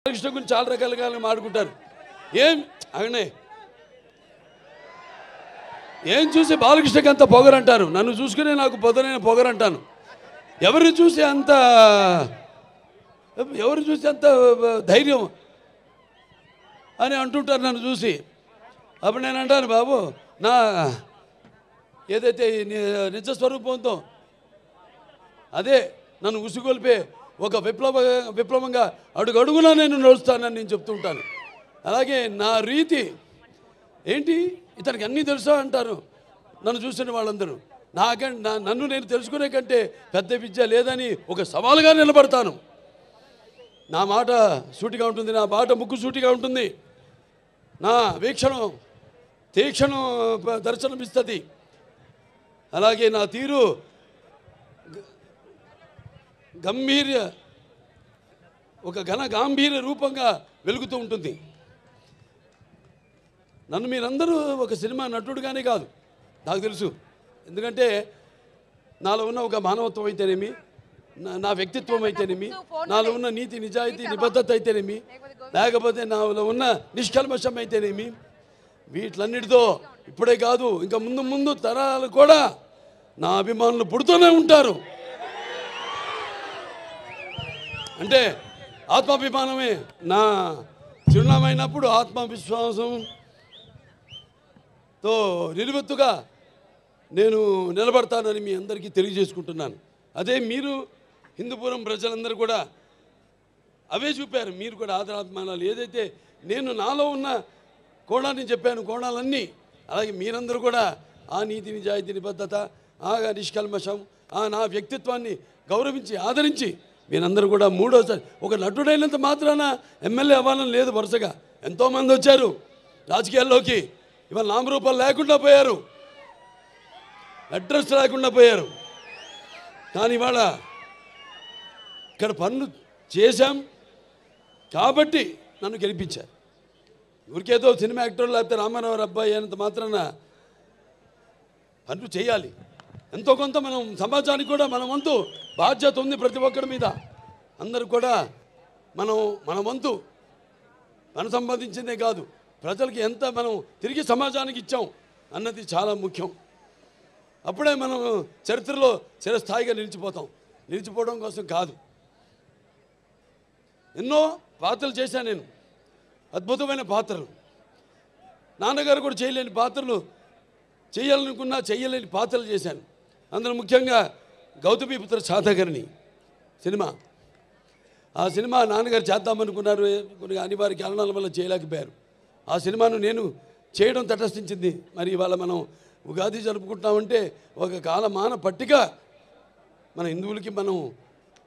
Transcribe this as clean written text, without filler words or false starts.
బాలకృష్ణ గురించి చాలా రకాలుగా మాట్లాడుకుంటారు. ఏం చూసి బాలకృష్ణకి అంత పొగరంటారు, నన్ను చూసుకునే నాకు పొదనైన పొగరంటాను. ఎవరు చూసి అంత ధైర్యం అని అంటుంటారు నన్ను చూసి. అప్పుడు నేను అంటాను, బాబు నా ఏదైతే నిజస్వరూపంతో అదే నన్ను ఉసుగొల్పే ఒక విప్లవంగా అడుగడుగునా నేను నడుస్తానని నేను చెప్తూ ఉంటాను. అలాగే నా రీతి ఏంటి, ఇతనికి అన్నీ తెలుసా అంటారు నన్ను చూసిన వాళ్ళందరూ. నన్ను నేను తెలుసుకునే కంటే పెద్ద విద్య లేదని ఒక సవాలుగా నిలబడతాను. నా మాట సూటిగా ఉంటుంది, నా బాట ముక్కు సూటిగా ఉంటుంది, నా వీక్షణం తీక్షణం దర్శనమిస్తుంది. అలాగే నా తీరు గాంభీర్య రూపంగా వెలుగుతూ ఉంటుంది. నన్ను మీరందరూ ఒక సినిమా నటుడుగానే కాదు నాకు తెలుసు. ఎందుకంటే నాలో ఉన్న ఒక మానవత్వం అయితేనేమి, నా వ్యక్తిత్వం అయితేనేమి, నాలో ఉన్న నీతి నిజాయితీ నిబద్ధత అయితేనేమి, లేకపోతే నాలో ఉన్న నిష్కల్మషం అయితేనేమి, వీటిలన్నిటితో ఇప్పుడే కాదు ఇంకా ముందు ముందు తరాలు కూడా నా అభిమానులు పుడుతూనే ఉంటారు. అంటే ఆత్మాభిమానమే నా చిరునామైనప్పుడు ఆత్మవిశ్వాసంతో నిలువెత్తుగా నేను నిలబడతానని మీ అందరికీ తెలియజేసుకుంటున్నాను. అదే మీరు హిందూపురం ప్రజలందరూ కూడా అవే చూపారు. మీరు కూడా ఆదరాభిమానాలు ఏదైతే నేను నాలో ఉన్న కోణాన్ని చెప్పాను, కోణాలన్నీ అలాగే మీరందరూ కూడా ఆ నీతి నిజాయితీ నిబద్ధత, ఆ నిష్కల్మషం, ఆ నా వ్యక్తిత్వాన్ని గౌరవించి ఆదరించి మీరందరూ కూడా మూడోసారి ఒక నటుడైనంత మాత్రాన ఎమ్మెల్యే అవ్వాలని లేదు. వరుసగా ఎంతోమంది వచ్చారు రాజకీయాల్లోకి, ఇవాళ నామరూపాలు లేకుండా పోయారు, అడ్రస్ లేకుండా పోయారు. కానీ ఇవాళ ఇక్కడ పనులు చేశాం కాబట్టి నన్ను గెలిపించారు. ఊరికేదో సినిమా యాక్టర్ లేకపోతే రామారావు అబ్బాయి అయినంత మాత్రాన పనులు చేయాలి. ఎంతో కొంత మనం సమాజానికి కూడా మన వంతు బాధ్యత ఉంది ప్రతి ఒక్కరి మీద. అందరూ కూడా మన వంతు మనం సంపాదించిందే కాదు, ప్రజలకి ఎంత మనం తిరిగి సమాజానికి ఇచ్చాం అన్నది చాలా ముఖ్యం. అప్పుడే మనం చరిత్రలో చిరస్థాయిగా నిలిచిపోవడం కోసం కాదు. ఎన్నో పాత్రలు చేశాను నేను, అద్భుతమైన పాత్రలు. నాన్నగారు కూడా చేయలేని పాత్రలు, చేయాలనుకున్నా చేయలేని పాత్రలు చేశాను. అందులో ముఖ్యంగా గౌతమిపుత్ర శాతకర్ణి సినిమా. ఆ సినిమా నాన్నగారు చేద్దామనుకున్నారు, కొన్ని అనివార్య కారణాల వల్ల చేయలేకపోయారు. ఆ సినిమాను నేను చేయడం తటస్థించింది. మరి ఇవాళ మనం ఉగాది జరుపుకుంటామంటే ఒక కాలమాన పట్టిక మన హిందువులకి మనం